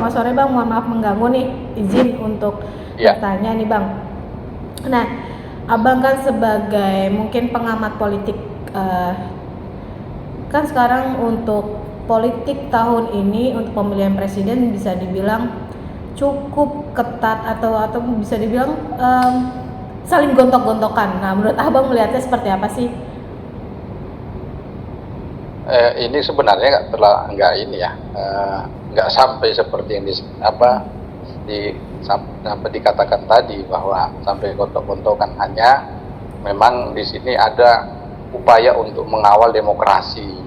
selamat sore Bang, mohon maaf mengganggu nih, izin untuk bertanya nih Bang. Nah, Abang kan sebagai mungkin pengamat politik, kan sekarang untuk politik tahun ini untuk pemilihan presiden bisa dibilang cukup ketat atau bisa dibilang saling gontok-gontokan. Nah, menurut Abang melihatnya seperti apa sih? Ini sebenarnya nggak sampai seperti yang sampai dikatakan tadi bahwa sampai gontok-gontokan, hanya memang di sini ada upaya untuk mengawal demokrasi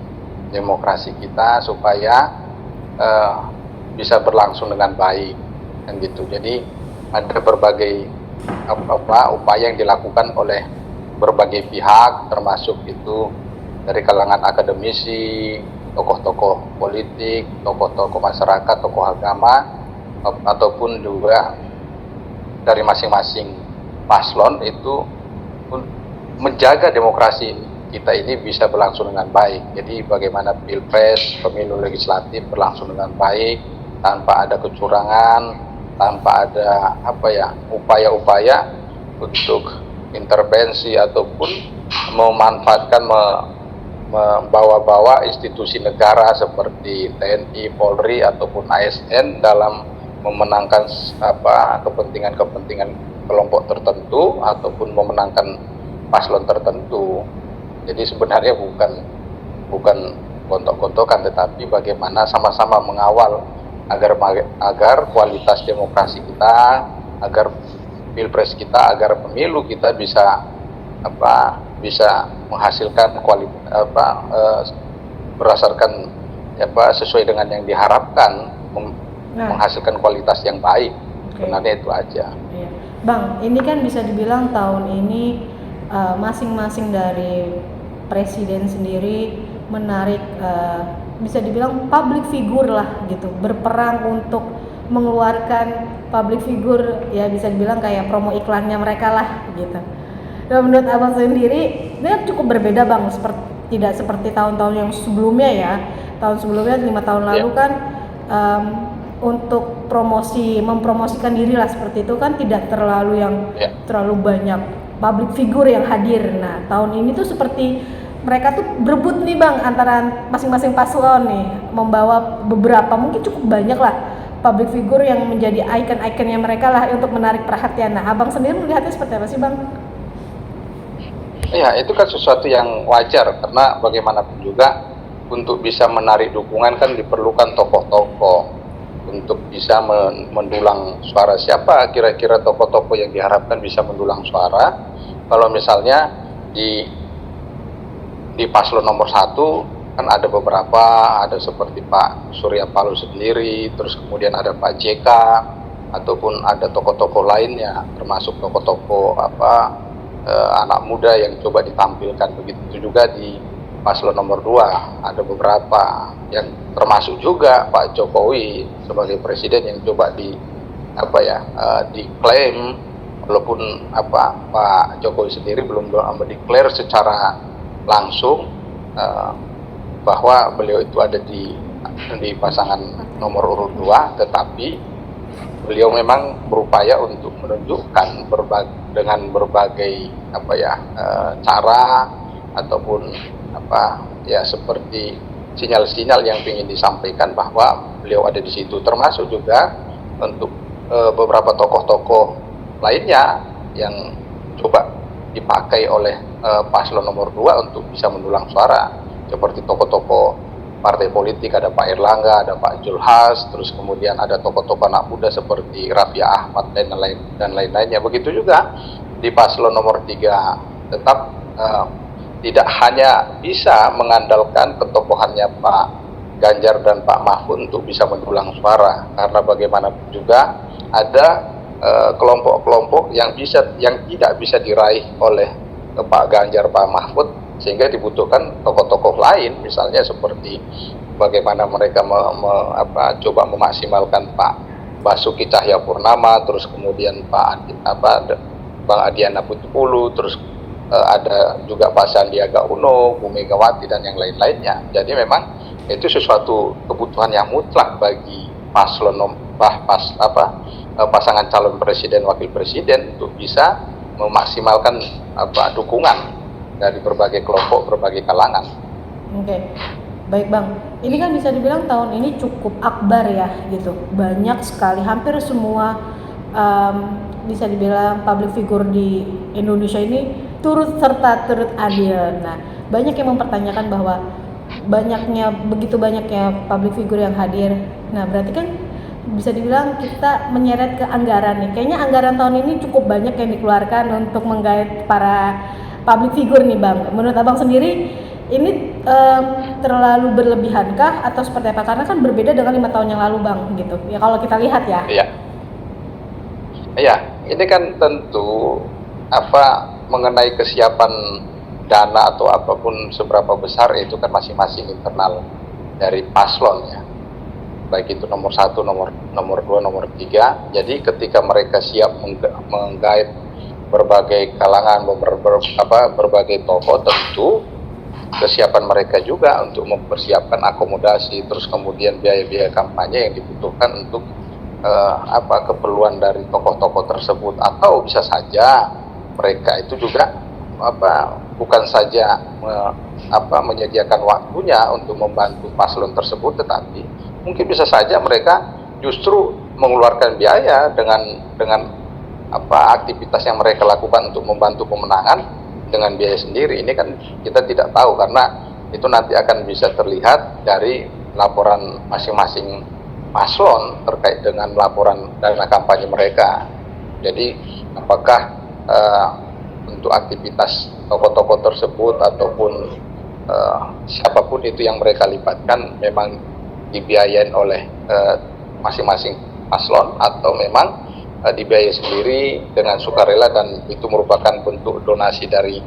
kita supaya bisa berlangsung dengan baik, kan gitu. Jadi ada berbagai upaya yang dilakukan oleh berbagai pihak, termasuk itu dari kalangan akademisi, tokoh-tokoh politik, tokoh-tokoh masyarakat, tokoh agama, ataupun juga dari masing-masing paslon itu menjaga demokrasi kita ini bisa berlangsung dengan baik. Jadi bagaimana pilpres, pemilu legislatif berlangsung dengan baik, tanpa ada kecurangan, tanpa ada upaya-upaya untuk intervensi ataupun memanfaatkan membawa-bawa institusi negara seperti TNI, Polri ataupun ASN dalam memenangkan kepentingan kelompok tertentu ataupun memenangkan paslon tertentu. Jadi sebenarnya bukan gontok-gontokan, tetapi bagaimana sama-sama mengawal agar kualitas demokrasi kita, agar pilpres kita, agar pemilu kita bisa menghasilkan berdasarkan sesuai dengan yang diharapkan, menghasilkan kualitas yang baik. Sebenarnya itu aja. Bang, ini kan bisa dibilang tahun ini masing-masing dari presiden sendiri menarik bisa dibilang public figure lah gitu, berperang untuk mengeluarkan public figure, ya bisa dibilang kayak promo iklannya mereka lah gitu. Dan menurut Abang sendiri, ini cukup berbeda Bang, tidak seperti tahun-tahun yang sebelumnya ya. Tahun sebelumnya 5 tahun lalu kan untuk mempromosikan diri lah seperti itu kan tidak terlalu banyak public figure yang hadir. Nah, tahun ini tuh seperti mereka tuh berebut nih Bang, antara masing-masing paslon nih, membawa beberapa, mungkin cukup banyak lah public figure yang menjadi ikon-ikonnya mereka lah untuk menarik perhatian. Nah, Abang sendiri melihatnya seperti apa sih Bang? Ya, itu kan sesuatu yang wajar, karena bagaimanapun juga untuk bisa menarik dukungan kan diperlukan tokoh-tokoh untuk bisa mendulang suara. Siapa kira-kira tokoh-tokoh yang diharapkan bisa mendulang suara? Kalau misalnya di paslon nomor 1 kan ada beberapa, ada seperti Pak Surya Paloh sendiri, terus kemudian ada Pak JK, ataupun ada tokoh-tokoh lainnya, termasuk tokoh-tokoh anak muda yang coba ditampilkan. Begitu juga di paslon nomor 2 ada beberapa, yang termasuk juga Pak Jokowi sebagai presiden yang coba diklaim, walaupun Pak Jokowi sendiri belum mendeklar secara langsung bahwa beliau itu ada di pasangan nomor urut 2, tetapi beliau memang berupaya untuk menunjukkan dengan berbagai cara ataupun seperti sinyal-sinyal yang ingin disampaikan bahwa beliau ada di situ, termasuk juga untuk beberapa tokoh-tokoh lainnya yang coba dipakai oleh paslon nomor 2 untuk bisa mendulang suara, seperti tokoh-tokoh partai politik, ada Pak Erlangga, ada Pak Julhas, terus kemudian ada tokoh-tokoh anak muda seperti Raffi Ahmad dan lain-lainnya. Begitu juga di paslon nomor 3, tetap tidak hanya bisa mengandalkan ketokohannya Pak Ganjar dan Pak Mahfud untuk bisa mendulang suara, karena bagaimanapun juga ada kelompok-kelompok yang tidak bisa diraih oleh Pak Ganjar, Pak Mahfud, sehingga dibutuhkan tokoh-tokoh lain, misalnya seperti bagaimana mereka coba memaksimalkan Pak Basuki Cahayapurnama, terus kemudian Bang Adiana Pitupulu, terus ada juga Pak Sandiaga Uno, Bu Megawati dan yang lain-lainnya. Jadi memang itu sesuatu kebutuhan yang mutlak bagi paslon pasangan calon presiden wakil presiden untuk bisa memaksimalkan dukungan dari berbagai kelompok, berbagai kalangan. Oke. Baik Bang, ini kan bisa dibilang tahun ini cukup akbar ya gitu. Banyak sekali, hampir semua bisa dibilang public figure di Indonesia ini turut serta turut adil. Nah, banyak yang mempertanyakan bahwa begitu banyaknya public figure yang hadir. Nah, berarti kan bisa dibilang kita menyeret ke anggaran nih. Kayaknya anggaran tahun ini cukup banyak yang dikeluarkan untuk menggait para public figure nih Bang. Menurut Abang sendiri ini terlalu berlebihankah atau seperti apa? Karena kan berbeda dengan 5 tahun yang lalu Bang gitu. Ya kalau kita lihat ya. Iya, ini kan tentu mengenai kesiapan dana atau apapun seberapa besar itu kan masing-masing internal dari paslon ya. Baik itu nomor 1, nomor 2, nomor 3. Jadi ketika mereka siap menggait berbagai kalangan, berbagai tokoh, tentu kesiapan mereka juga untuk mempersiapkan akomodasi, terus kemudian biaya-biaya kampanye yang dibutuhkan untuk keperluan dari tokoh-tokoh tersebut. Atau bisa saja mereka itu juga bukan saja menyediakan waktunya untuk membantu paslon tersebut, tetapi mungkin bisa saja mereka justru mengeluarkan biaya dengan aktivitas yang mereka lakukan untuk membantu pemenangan dengan biaya sendiri. Ini kan kita tidak tahu, karena itu nanti akan bisa terlihat dari laporan masing-masing paslon terkait dengan laporan dana kampanye mereka. Jadi apakah untuk aktivitas tokoh-tokoh tersebut ataupun siapapun itu yang mereka libatkan memang dibiayain oleh masing-masing paslon atau memang dibiayai sendiri dengan sukarela, dan itu merupakan bentuk donasi dari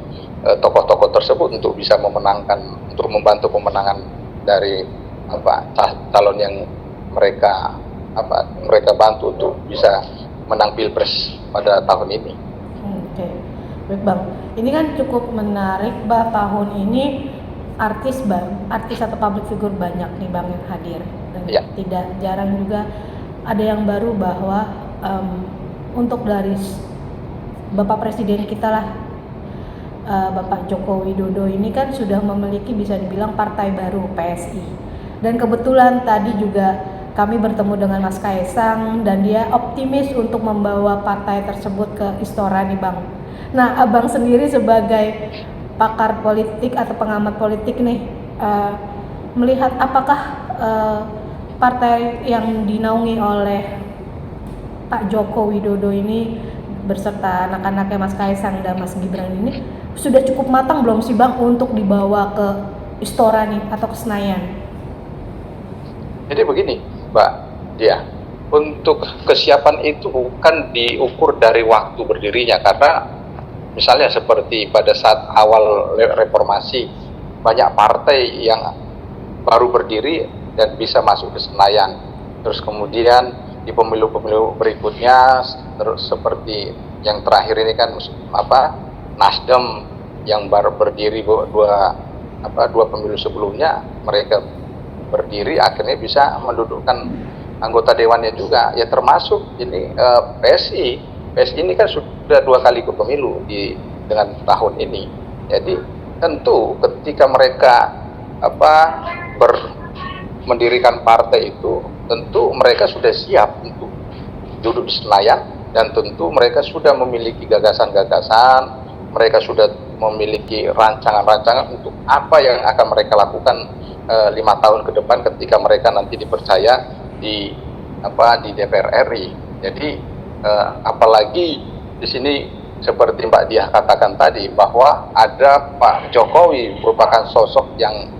tokoh-tokoh tersebut untuk bisa untuk membantu pemenangan dari calon yang mereka bantu untuk bisa menang Pilpres pada tahun ini. Oke. Baik Bang, ini kan cukup menarik tahun ini artis atau public figure banyak nih Bang yang hadir, dan tidak jarang juga ada yang baru bahwa untuk dari Bapak Presiden kita lah, Bapak Joko Widodo ini kan sudah memiliki bisa dibilang partai baru, PSI. Dan kebetulan tadi juga kami bertemu dengan Mas Kaisang dan dia optimis untuk membawa partai tersebut ke Istora nih Bang. Nah, Abang sendiri sebagai pakar politik atau pengamat politik nih, melihat apakah partai yang dinaungi oleh Pak Joko Widodo ini berserta anak-anaknya Mas Kaisang dan Mas Gibran ini sudah cukup matang belum sih Bang untuk dibawa ke Istora nih atau ke Senayan? Jadi begini Mbak Dia, untuk kesiapan itu bukan diukur dari waktu berdirinya, karena misalnya seperti pada saat awal reformasi banyak partai yang baru berdiri dan bisa masuk ke Senayan, terus kemudian di pemilu-pemilu berikutnya, terus seperti yang terakhir ini kan Nasdem yang baru berdiri dua pemilu sebelumnya, mereka berdiri akhirnya bisa mendudukkan anggota dewannya juga ya, termasuk ini PSI ini kan sudah 2 kali ke pemilu dengan tahun ini. Jadi tentu ketika mereka mendirikan partai itu, tentu mereka sudah siap untuk duduk di Senayan, dan tentu mereka sudah memiliki gagasan-gagasan, mereka sudah memiliki rancangan-rancangan untuk apa yang akan mereka lakukan 5 tahun ke depan ketika mereka nanti dipercaya di DPR RI. Jadi apalagi di sini seperti Mbak Diah katakan tadi, bahwa ada Pak Jokowi merupakan sosok yang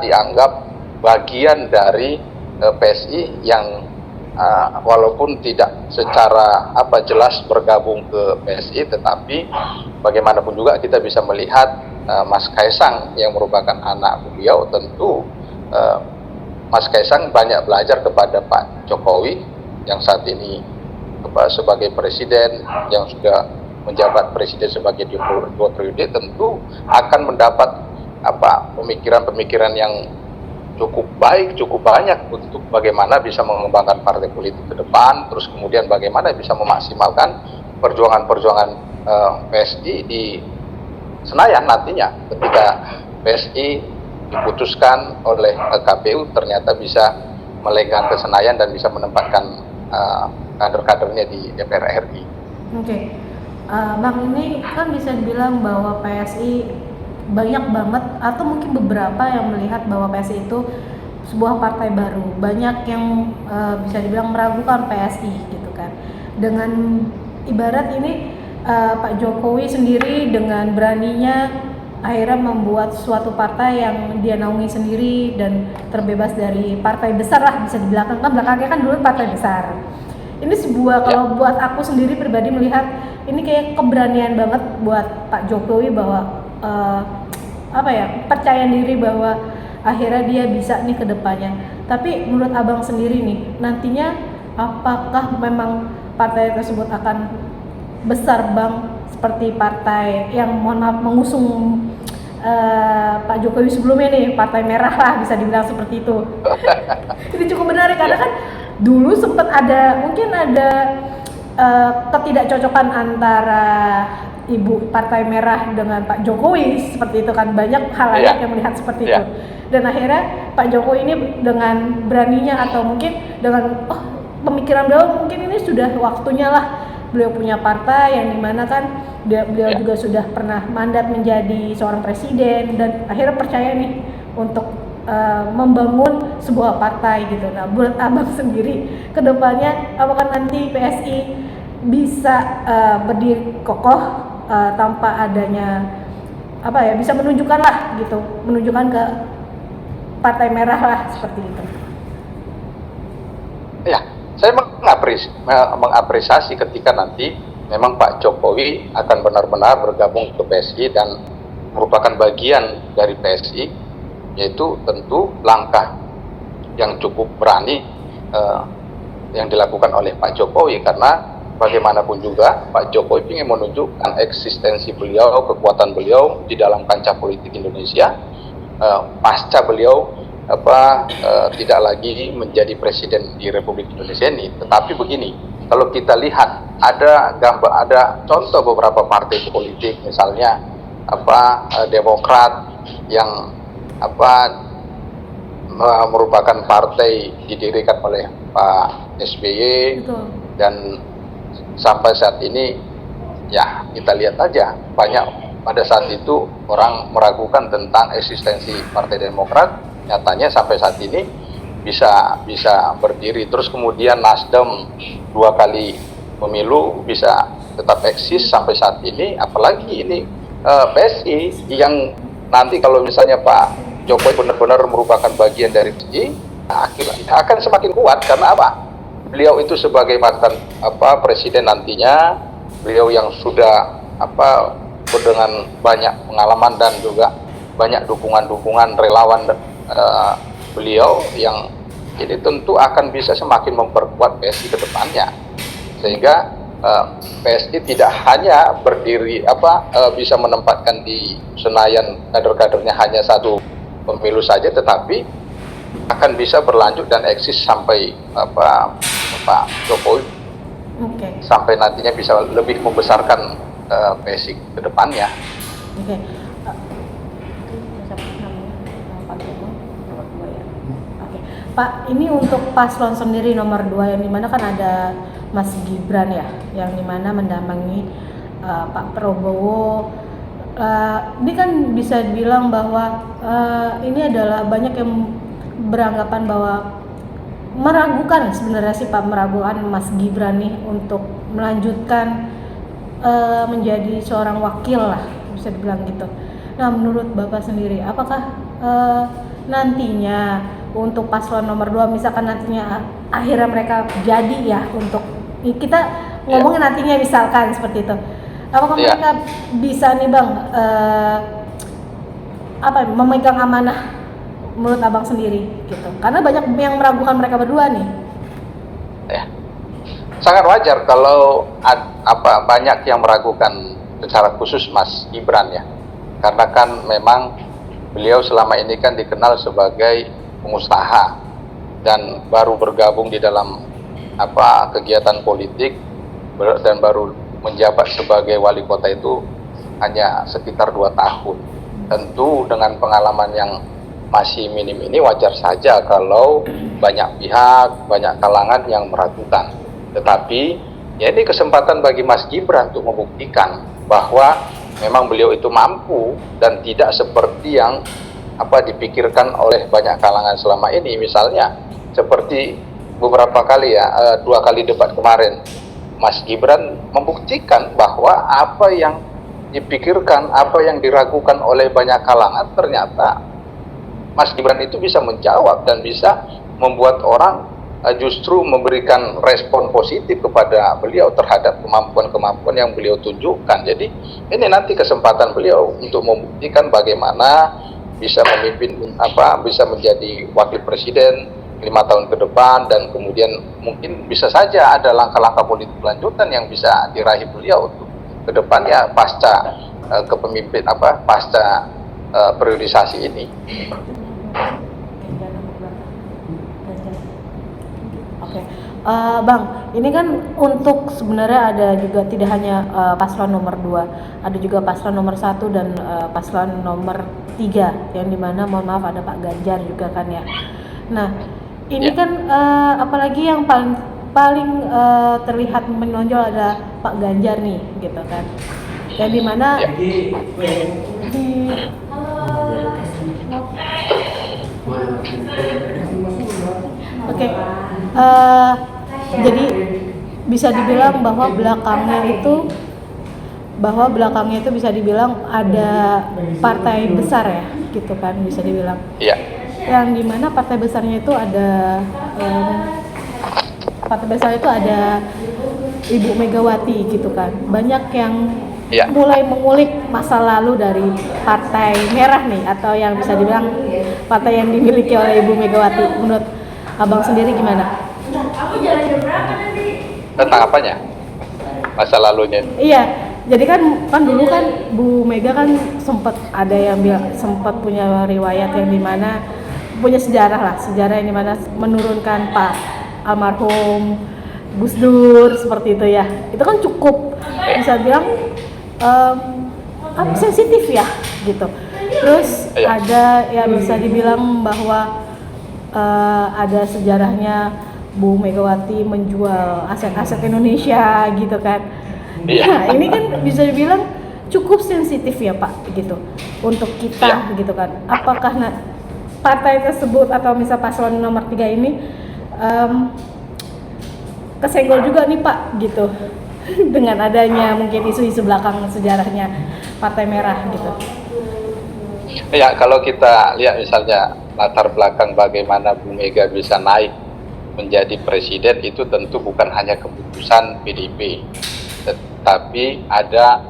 dianggap bagian dari PSI yang walaupun tidak secara jelas bergabung ke PSI, tetapi bagaimanapun juga kita bisa melihat Mas Kaisang yang merupakan anak beliau. Tentu Mas Kaisang banyak belajar kepada Pak Jokowi yang saat ini sebagai presiden, yang sudah menjabat presiden sebagai 2 periode, tentu akan mendapat pemikiran-pemikiran yang cukup baik, cukup banyak untuk bagaimana bisa mengembangkan partai politik ke depan, terus kemudian bagaimana bisa memaksimalkan perjuangan-perjuangan PSI di Senayan nantinya ketika PSI diputuskan oleh KPU ternyata bisa melenggang ke Senayan dan bisa menempatkan kader-kadernya di DPR RI. Oke. Bang, ini kan bisa dibilang bahwa PSI banyak banget atau mungkin beberapa yang melihat bahwa PSI itu sebuah partai baru. Banyak yang bisa dibilang meragukan PSI gitu kan. Dengan ibarat ini Pak Jokowi sendiri dengan beraninya akhirnya membuat suatu partai yang dia naungi sendiri dan terbebas dari partai besar lah, bisa dibilang kan belakangnya kan dulu partai besar. Ini sebuah, kalau buat aku sendiri pribadi melihat ini kayak keberanian banget buat Pak Jokowi bahwa percaya diri bahwa akhirnya dia bisa nih ke depannya. Tapi menurut abang sendiri nih, nantinya apakah memang partai tersebut akan besar bang seperti partai yang mengusung Pak Jokowi sebelumnya nih, Partai Merah lah bisa dibilang seperti itu. Ini cukup menarik karena kan dulu sempat mungkin ada ketidakcocokan antara Ibu Partai Merah dengan Pak Jokowi seperti itu kan, banyak halayak yang melihat seperti itu. Dan akhirnya Pak Jokowi ini dengan beraninya atau mungkin dengan pemikiran beliau mungkin ini sudah waktunya lah beliau punya partai yang dimana kan beliau juga sudah pernah mandat menjadi seorang presiden dan akhirnya percaya nih untuk membangun sebuah partai gitu. Nah, buat abang sendiri kedepannya apakah nanti PSI bisa berdiri kokoh tanpa adanya bisa menunjukkan lah gitu, menunjukkan ke Partai Merah lah seperti itu. Ya, saya mengapresiasi ketika nanti memang Pak Jokowi akan benar-benar bergabung ke PSI dan merupakan bagian dari PSI, yaitu tentu langkah yang cukup berani yang dilakukan oleh Pak Jokowi, karena bagaimanapun juga Pak Jokowi ingin menunjukkan eksistensi beliau, kekuatan beliau di dalam kancah politik Indonesia pasca beliau tidak lagi menjadi presiden di Republik Indonesia ini. Tetapi begini, kalau kita lihat ada contoh beberapa partai politik, misalnya Demokrat yang merupakan partai didirikan oleh Pak SBY. Betul. Dan sampai saat ini ya kita lihat aja banyak pada saat itu orang meragukan tentang eksistensi Partai Demokrat. Nyatanya sampai saat ini bisa berdiri. Terus kemudian Nasdem 2 kali pemilu bisa tetap eksis sampai saat ini. Apalagi ini PSI yang nanti kalau misalnya Pak Jokowi benar-benar merupakan bagian dari PSI, akan semakin kuat. Karena apa? Beliau itu sebagai mantan presiden nantinya, beliau yang sudah dengan banyak pengalaman dan juga banyak dukungan relawan beliau yang ini tentu akan bisa semakin memperkuat PSI ke depannya, sehingga PSI tidak hanya berdiri bisa menempatkan di Senayan kader-kadernya hanya satu pemilu saja, tetapi akan bisa berlanjut dan eksis sampai Pak Jokowi sampai nantinya bisa lebih membesarkan PSI ke depannya. Pak, ini untuk paslon sendiri nomor 2 yang dimana kan ada Mas Gibran ya, yang dimana mendampingi Pak Prabowo. Ini kan bisa dibilang bahwa ini adalah banyak yang beranggapan bahwa meragukan sebenarnya sih Pak, meragukan Mas Gibran nih untuk melanjutkan menjadi seorang wakil lah, bisa dibilang gitu. Nah, menurut Bapak sendiri, apakah nantinya untuk paslon nomor 2 misalkan nantinya akhirnya mereka jadi ya, untuk kita ngomongin nantinya misalkan seperti itu, apakah mereka bisa nih Bang memegang amanah menurut abang sendiri gitu, karena banyak yang meragukan mereka berdua nih. Sangat wajar kalau banyak yang meragukan secara khusus Mas Gibran ya, karena kan memang beliau selama ini kan dikenal sebagai pengusaha dan baru bergabung di dalam kegiatan politik dan baru menjabat sebagai wali kota itu hanya sekitar 2 tahun. Tentu dengan pengalaman yang masih minim ini wajar saja kalau banyak pihak, banyak kalangan yang meragukan. Tetapi ya ini kesempatan bagi Mas Gibran untuk membuktikan bahwa memang beliau itu mampu dan tidak seperti yang dipikirkan oleh banyak kalangan selama ini. Misalnya seperti beberapa kali 2 kali debat kemarin, Mas Gibran membuktikan bahwa apa yang dipikirkan, apa yang diragukan oleh banyak kalangan, ternyata Mas Gibran itu bisa menjawab dan bisa membuat orang justru memberikan respon positif kepada beliau terhadap kemampuan-kemampuan yang beliau tunjukkan. Jadi ini nanti kesempatan beliau untuk membuktikan bagaimana bisa memimpin, bisa menjadi wakil presiden 5 tahun ke depan, dan kemudian mungkin bisa saja ada langkah-langkah politik lanjutan yang bisa diraih beliau untuk ke depannya pasca pasca priorisasi ini. Oke, Bang, ini kan untuk sebenarnya ada juga tidak hanya paslon nomor 2, ada juga paslon nomor 1 dan paslon nomor 3, yang dimana mohon maaf ada Pak Ganjar juga kan ya. Nah, ini kan apalagi yang paling terlihat menonjol ada Pak Ganjar nih, gitu kan. Yang dimana Oke, jadi bisa dibilang bahwa belakangnya itu bisa dibilang ada partai besar ya, gitu kan, bisa dibilang. Iya. Yang dimana partai besarnya itu ada Ibu Megawati, gitu kan. Banyak yang mulai mengulik masa lalu dari Partai Merah nih, atau yang bisa dibilang partai yang dimiliki oleh Ibu Megawati. Menurut Abang sendiri gimana? Tentang apanya? Masa lalunya? Iya, jadi kan dulu kan Bu Mega kan sempat ada yang sempat punya riwayat yang dimana punya sejarah yang dimana menurunkan Pak almarhum Gus Dur seperti itu ya. Itu kan cukup bisa bilang sensitif ya, gitu. Terus ada yang bisa dibilang bahwa ada sejarahnya Bu Megawati menjual aset-aset Indonesia, gitu kan. Nah, ini kan bisa dibilang cukup sensitif ya Pak, gitu, untuk kita, gitu kan. Apakah partai tersebut atau misal paslon nomor 3 ini kesenggol juga nih Pak, gitu, dengan adanya mungkin isu-isu belakang sejarahnya Partai Merah, gitu. Ya, kalau kita lihat misalnya latar belakang bagaimana Bu Mega bisa naik menjadi presiden, itu tentu bukan hanya keputusan PDIP, tetapi ada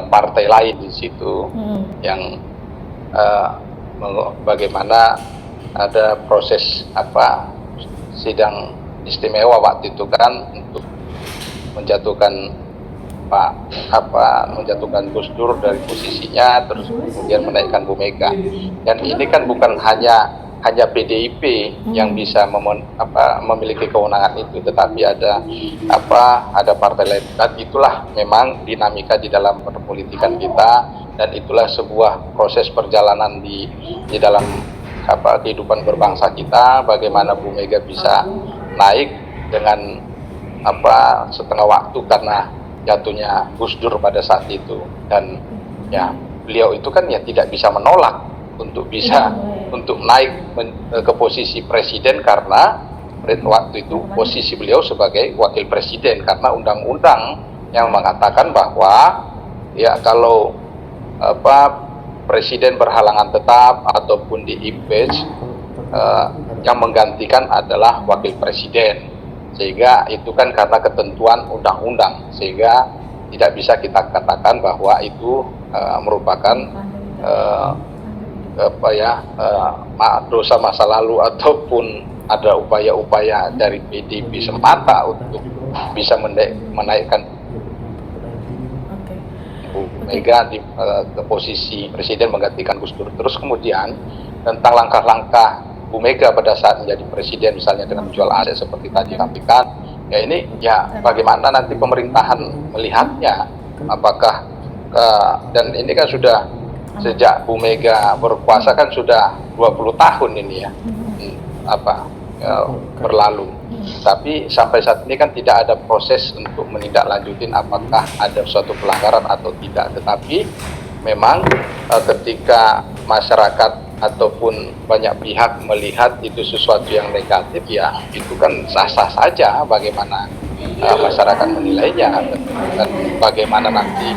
partai lain di situ yang bagaimana ada proses sidang istimewa waktu itu kan untuk menjatuhkan menjatuhkan Gus Dur dari posisinya, terus kemudian menaikkan Bu Mega. Dan ini kan bukan hanya PDIP yang bisa memiliki kewenangan itu, tetapi ada partai lain. Dan itulah memang dinamika di dalam perpolitikan kita, dan itulah sebuah proses perjalanan di dalam kehidupan berbangsa kita, bagaimana Bu Mega bisa naik dengan setengah waktu karena jatuhnya Gus Dur pada saat itu. Dan ya beliau itu kan ya tidak bisa menolak untuk naik ke posisi presiden, karena waktu itu posisi beliau sebagai wakil presiden, karena undang-undang yang mengatakan bahwa ya kalau presiden berhalangan tetap ataupun di-impeach, yang menggantikan adalah wakil presiden. Sehingga itu kan karena ketentuan undang-undang, sehingga tidak bisa kita katakan bahwa itu merupakan dosa masa lalu ataupun ada upaya-upaya dari PDIP semata untuk bisa menaikkan Bu Mega ke posisi presiden menggantikan Gus Dur. Terus kemudian tentang langkah-langkah Bu Mega pada saat menjadi presiden, misalnya dengan menjual aset seperti tadi sampaikan. Ya ini ya bagaimana nanti pemerintahan melihatnya, apakah dan ini kan sudah sejak Bu Mega berkuasa kan sudah 20 tahun ini ya, berlalu. Tapi sampai saat ini kan tidak ada proses untuk menindaklanjutin apakah ada suatu pelanggaran atau tidak. Tetapi memang ketika masyarakat ataupun banyak pihak melihat itu sesuatu yang negatif, ya itu kan sah-sah saja bagaimana masyarakat menilainya, dan bagaimana nanti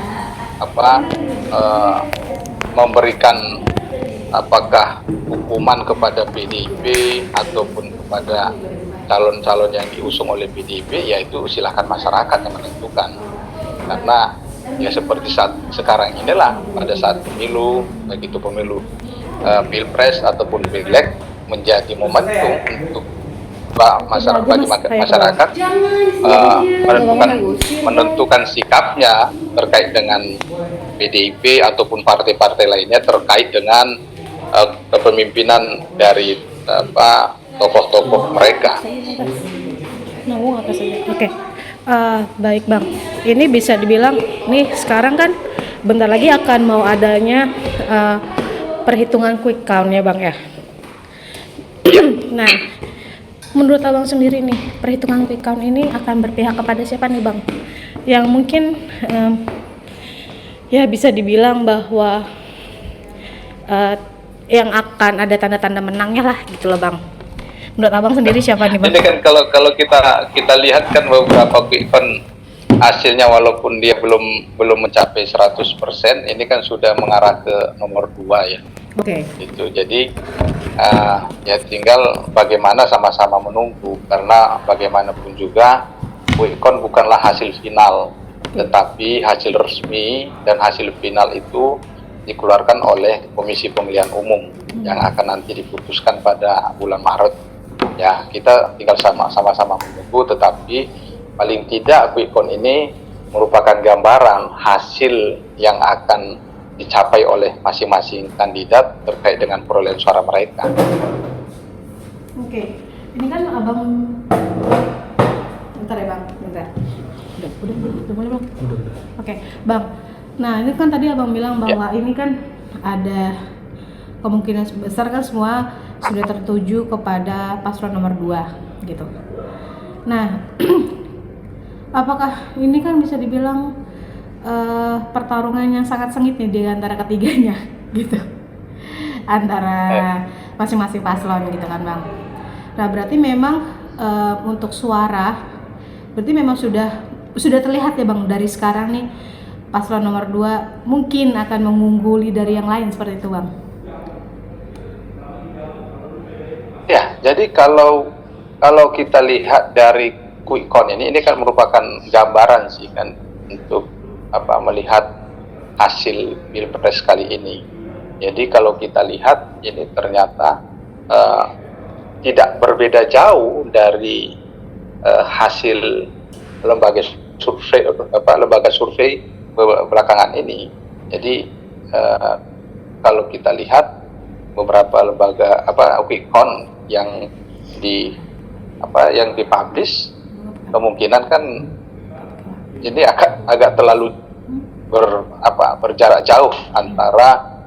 memberikan apakah hukuman kepada PDIP ataupun kepada calon-calon yang diusung oleh PDIP, yaitu silahkan masyarakat yang menentukan. Karena ya seperti saat sekarang inilah, pada saat pemilu, baik itu pemilu pilpres ataupun pileg, menjadi momentum untuk bagi masyarakat menentukan sikapnya terkait dengan PDIP ataupun partai-partai lainnya terkait dengan kepemimpinan dari tokoh-tokoh mereka. Oke. Baik Bang, ini bisa dibilang nih sekarang kan bentar lagi akan mau adanya perhitungan quick count ya Bang ya. Nah, menurut Abang sendiri nih, perhitungan quick count ini akan berpihak kepada siapa nih Bang? Yang mungkin ya bisa dibilang bahwa yang akan ada tanda-tanda menangnya lah gitu loh Bang. Menurut Abang sendiri siapa nih Bang? Ini kan kalau kita lihat kan beberapa quick count hasilnya, walaupun dia belum mencapai 100%, ini kan sudah mengarah ke nomor 2 ya. Oke. Itu jadi ya tinggal bagaimana sama-sama menunggu, karena bagaimanapun juga quick count bukanlah hasil final, tetapi hasil resmi, dan hasil final itu dikeluarkan oleh Komisi Pemilihan Umum yang akan nanti diputuskan pada bulan Maret. Ya, kita tinggal sama-sama menunggu, tetapi paling tidak quick count ini merupakan gambaran hasil yang akan dicapai oleh masing-masing kandidat terkait dengan perolehan suara mereka. Oke, ini kan Abang, bentar ya Bang, bentar. Udah boleh Bang? Udah. Oke, Bang. Nah, ini kan tadi Abang bilang bahwa ini kan ada kemungkinan besar kan semua sudah tertuju kepada paslon nomor 2 gitu. Nah, apakah ini kan bisa dibilang pertarungan yang sangat sengit nih di antara ketiganya gitu, antara masing-masing paslon gitu kan Bang. Nah berarti memang untuk suara berarti memang sudah terlihat ya Bang dari sekarang nih, paslon nomor 2 mungkin akan mengungguli dari yang lain seperti itu Bang. Ya, jadi kalau kita lihat dari quick count ini kan merupakan gambaran sih kan untuk melihat hasil pilpres kali ini. Jadi kalau kita lihat ini ternyata tidak berbeda jauh dari hasil lembaga survei belakangan ini. Jadi kalau kita lihat beberapa lembaga quick count yang dipublish, kemungkinan kan ini agak terlalu berjarak jauh antara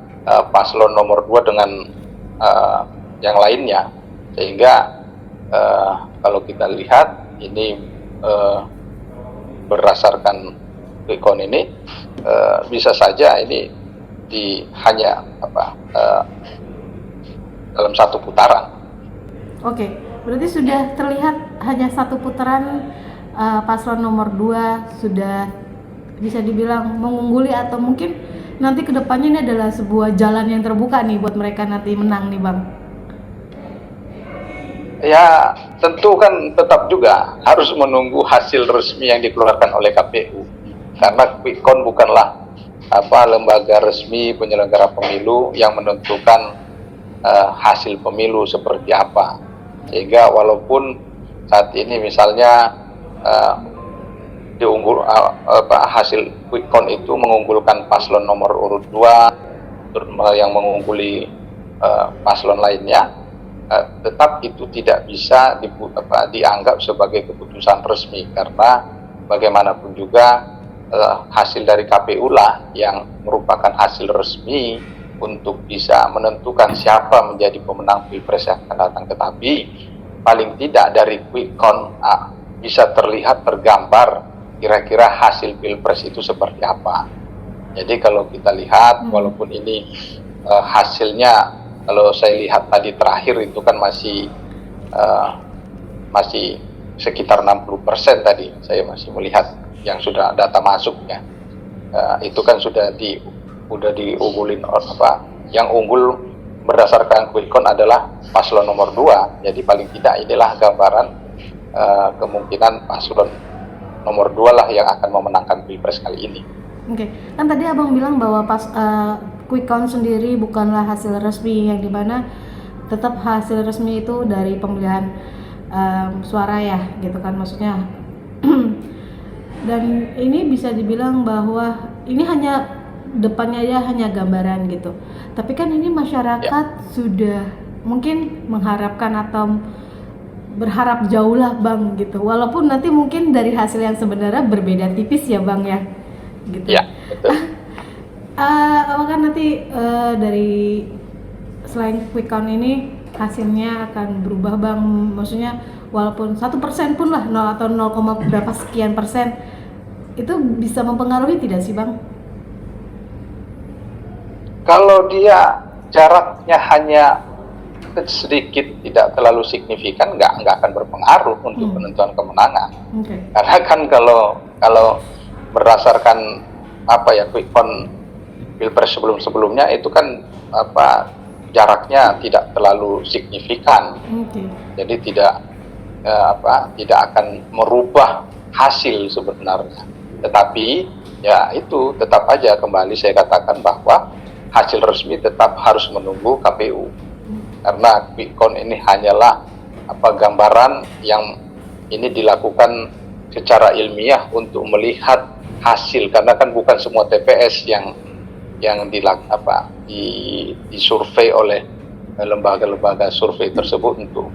paslon nomor 2 dengan yang lainnya, sehingga kalau kita lihat ini berdasarkan quick count ini bisa saja ini hanya dalam satu putaran. Oke, berarti sudah terlihat hanya satu putaran paslon nomor 2 sudah bisa dibilang mengungguli, atau mungkin nanti kedepannya ini adalah sebuah jalan yang terbuka nih buat mereka nanti menang nih Bang? Ya tentu kan tetap juga harus menunggu hasil resmi yang dikeluarkan oleh KPU, karena quick count bukanlah lembaga resmi penyelenggara pemilu yang menentukan hasil pemilu seperti apa. Sehingga walaupun saat ini misalnya hasil quick count itu mengunggulkan paslon nomor urut 2 yang mengungguli paslon lainnya, tetap itu tidak bisa dianggap sebagai keputusan resmi, karena bagaimanapun juga hasil dari KPU lah yang merupakan hasil resmi untuk bisa menentukan siapa menjadi pemenang Pilpres yang akan datang. Tetapi paling tidak dari quick count bisa terlihat tergambar kira-kira hasil Pilpres itu seperti apa. Jadi kalau kita lihat, walaupun ini hasilnya, kalau saya lihat tadi terakhir itu kan masih sekitar 60% tadi saya masih melihat yang sudah data masuknya. Itu kan sudah diunggulin yang unggul berdasarkan quick count adalah paslon nomor 2. Jadi paling tidak inilah gambaran kemungkinan paslon nomor 2 lah yang akan memenangkan Pilpres kali ini. Oke, kan tadi Abang bilang bahwa quick count sendiri bukanlah hasil resmi, yang dimana tetap hasil resmi itu dari pemilihan suara ya, gitu kan maksudnya. Dan ini bisa dibilang bahwa ini hanya depannya ya hanya gambaran gitu. Tapi kan ini masyarakat sudah mungkin mengharapkan atau berharap jauh lah Bang gitu. Walaupun nanti mungkin dari hasil yang sebenarnya berbeda tipis ya Bang ya. Gitu. Ya, betul. Apakah nanti dari selain quick count ini hasilnya akan berubah Bang? Maksudnya walaupun 1% pun lah 0 atau 0, berapa sekian persen itu bisa mempengaruhi tidak sih Bang? Kalau dia jaraknya hanya sedikit, tidak terlalu signifikan, nggak akan berpengaruh untuk penentuan kemenangan. Okay. Karena kan kalau berdasarkan quick count Pilpres sebelumnya itu kan jaraknya tidak terlalu signifikan. Okay. Jadi tidak akan merubah hasil sebenarnya. Tetapi ya itu tetap aja kembali saya katakan bahwa hasil resmi tetap harus menunggu KPU. Karena quick count ini hanyalah gambaran yang ini dilakukan secara ilmiah untuk melihat hasil, karena kan bukan semua TPS yang disurvei oleh lembaga-lembaga survei tersebut untuk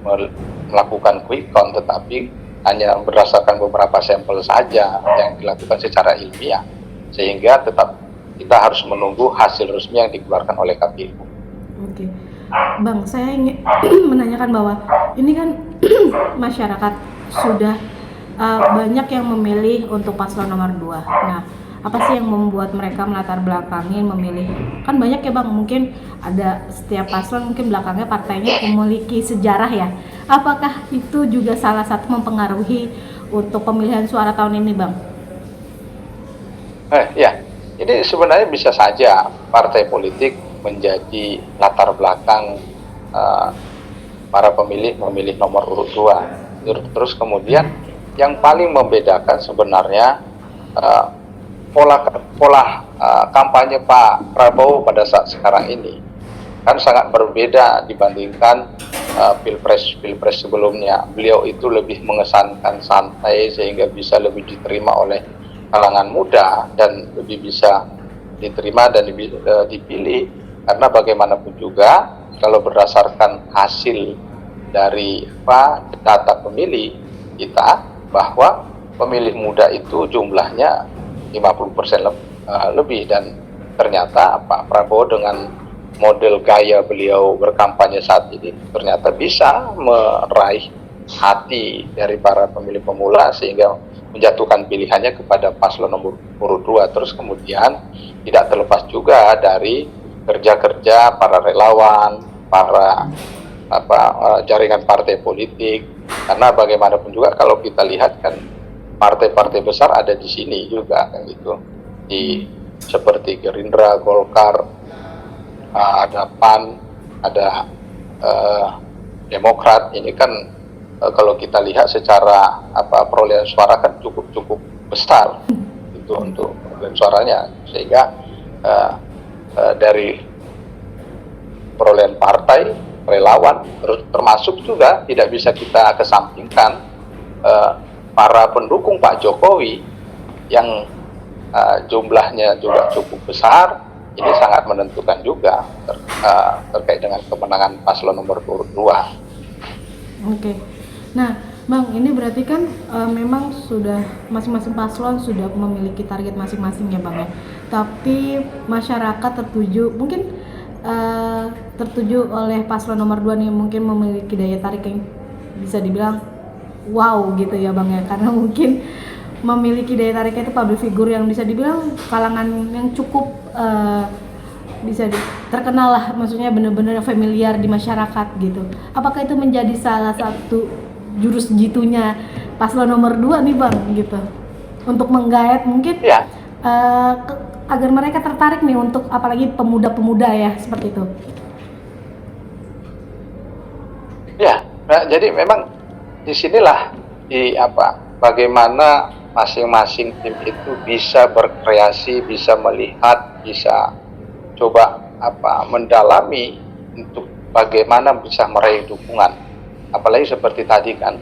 melakukan quick count, tetapi hanya berdasarkan beberapa sampel saja yang dilakukan secara ilmiah, sehingga tetap kita harus menunggu hasil resmi yang dikeluarkan oleh KPU. Oke, Bang, saya ingin menanyakan bahwa ini kan masyarakat sudah banyak yang memilih untuk paslon nomor 2. Nah, apa sih yang membuat mereka melatar belakangin memilih? Kan banyak ya Bang, mungkin ada setiap paslon mungkin belakangnya partainya memiliki sejarah ya. Apakah itu juga salah satu mempengaruhi untuk pemilihan suara tahun ini Bang? Ya, ini sebenarnya bisa saja partai politik menjadi latar belakang para pemilih memilih nomor urut 2. Terus kemudian yang paling membedakan sebenarnya pola kampanye Pak Prabowo pada saat sekarang ini kan sangat berbeda dibandingkan pilpres sebelumnya. Beliau itu lebih mengesankan santai sehingga bisa lebih diterima oleh kalangan muda dan lebih bisa diterima dan dipilih, karena bagaimanapun juga kalau berdasarkan hasil dari data pemilih kita, bahwa pemilih muda itu jumlahnya 50% lebih, dan ternyata Pak Prabowo dengan model gaya beliau berkampanye saat ini ternyata bisa meraih hati dari para pemilih pemula sehingga menjatuhkan pilihannya kepada paslon nomor urut 2. Terus kemudian tidak terlepas juga dari kerja-kerja para relawan, para jaringan partai politik, karena bagaimanapun juga kalau kita lihat kan partai-partai besar ada di sini juga kan gitu, seperti Gerindra, Golkar, ada PAN, ada Demokrat. Ini kan kalau kita lihat secara perolehan suara kan cukup besar itu untuk perolehan suaranya, sehingga dari perolehan partai, relawan, termasuk juga tidak bisa kita kesampingkan para pendukung Pak Jokowi yang jumlahnya juga cukup besar, ini sangat menentukan juga terkait dengan kemenangan paslon nomor 2. Oke. Nah, Bang, ini berarti kan memang sudah masing-masing paslon sudah memiliki target masing-masing ya, Bang ya. Tapi masyarakat tertuju oleh paslon nomor 2 nih, mungkin memiliki daya tarik yang bisa dibilang wow gitu ya, Bang ya. Karena mungkin memiliki daya tariknya itu public figure yang bisa dibilang kalangan yang cukup terkenal lah, maksudnya benar-benar familiar di masyarakat gitu. Apakah itu menjadi salah satu jurus jitunya paslon nomor 2 nih, Bang, gitu, untuk menggait mungkin agar mereka tertarik nih untuk apalagi pemuda-pemuda ya seperti itu? Ya, nah, jadi memang disinilah bagaimana masing-masing tim itu bisa berkreasi, bisa melihat, bisa coba mendalami untuk bagaimana bisa meraih dukungan. Apalagi seperti tadi kan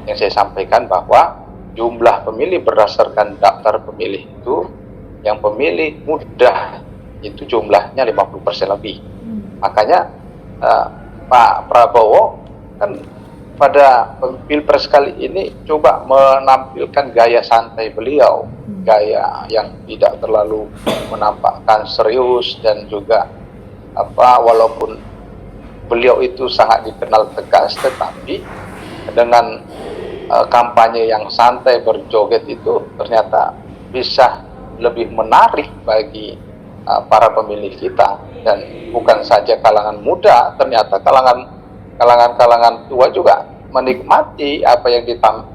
yang saya sampaikan bahwa jumlah pemilih berdasarkan daftar pemilih itu, yang pemilih muda itu jumlahnya 50% lebih. Makanya Pak Prabowo kan pada Pilpres kali ini coba menampilkan gaya santai beliau, gaya yang tidak terlalu menampakkan serius, dan juga walaupun beliau itu sangat dikenal tegas, tetapi dengan kampanye yang santai berjoget itu ternyata bisa lebih menarik bagi para pemilih kita. Dan bukan saja kalangan muda, ternyata kalangan tua juga menikmati apa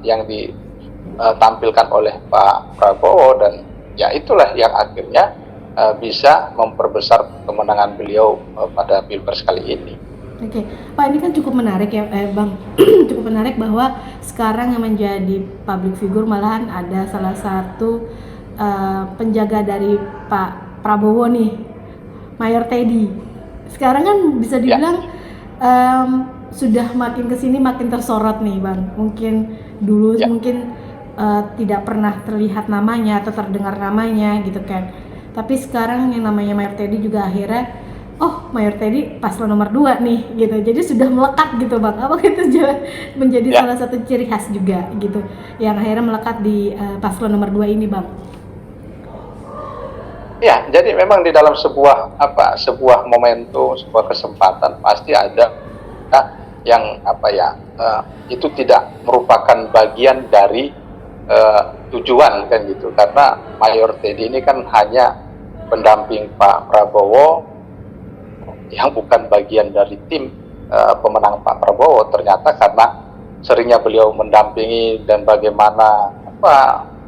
yang ditampilkan oleh Pak Prabowo, dan ya itulah yang akhirnya bisa memperbesar kemenangan beliau pada Pilpres kali ini. Oke, Pak, ini kan cukup menarik ya, Bang. Cukup menarik bahwa sekarang yang menjadi public figure malahan ada salah satu penjaga dari Pak Prabowo nih, Mayor Teddy. Sekarang kan bisa dibilang sudah makin kesini makin tersorot nih, Bang. Mungkin dulu tidak pernah terlihat namanya atau terdengar namanya gitu kan. Tapi sekarang yang namanya Mayor Teddy juga akhirnya Mayor Teddy paslon nomor 2 nih gitu. Jadi sudah melekat gitu, Bang. Apakah itu menjadi salah satu ciri khas juga gitu yang akhirnya melekat di paslon nomor 2 ini, Bang? Ya, jadi memang di dalam sebuah momentum, sebuah kesempatan pasti ada yang itu tidak merupakan bagian dari tujuan kan gitu. Karena Mayor Teddy ini kan hanya pendamping Pak Prabowo yang bukan bagian dari tim pemenang Pak Prabowo. Ternyata karena seringnya beliau mendampingi dan bagaimana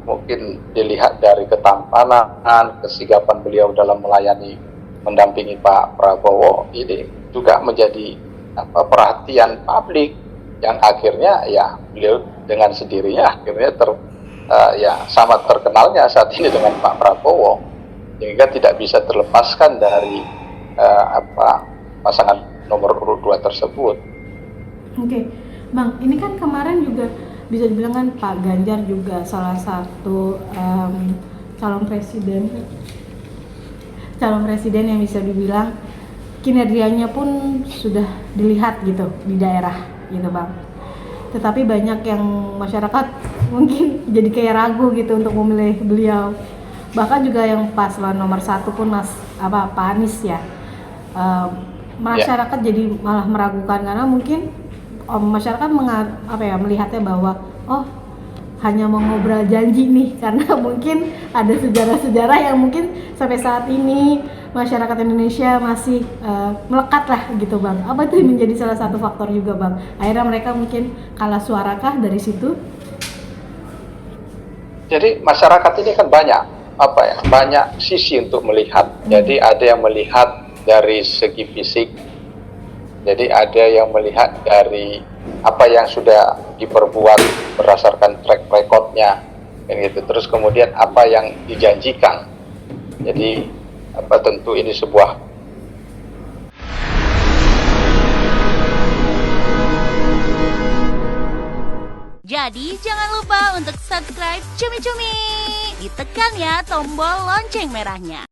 mungkin dilihat dari ketampanan, kesigapan beliau dalam melayani, mendampingi Pak Prabowo, ini juga menjadi perhatian publik, yang akhirnya ya beliau dengan sendirinya akhirnya sama terkenalnya saat ini dengan Pak Prabowo, sehingga tidak bisa terlepaskan dari pasangan nomor urut 2 tersebut. Oke, Bang, ini kan kemarin juga bisa dibilang kan Pak Ganjar juga salah satu calon presiden yang bisa dibilang kinerjanya pun sudah dilihat gitu di daerah gitu, Bang. Tetapi banyak yang masyarakat mungkin jadi kayak ragu gitu untuk memilih beliau. Bahkan juga yang paslon nomor 1 pun Pak Anies ya. Masyarakat jadi malah meragukan karena mungkin masyarakat melihatnya bahwa hanya mau ngobrol janji nih, karena mungkin ada sejarah-sejarah yang mungkin sampai saat ini masyarakat Indonesia masih melekat lah gitu, Bang. Apa itu menjadi salah satu faktor juga, Bang? Akhirnya mereka mungkin kalah suarakah dari situ? Jadi masyarakat ini kan banyak sisi untuk melihat. Jadi ada yang melihat dari segi fisik, jadi ada yang melihat dari apa yang sudah diperbuat berdasarkan track recordnya, gitu. Terus kemudian apa yang dijanjikan. Jadi tentu ini sebuah Jadi jangan lupa untuk subscribe Cumi Cumi. Ditekan ya tombol lonceng merahnya.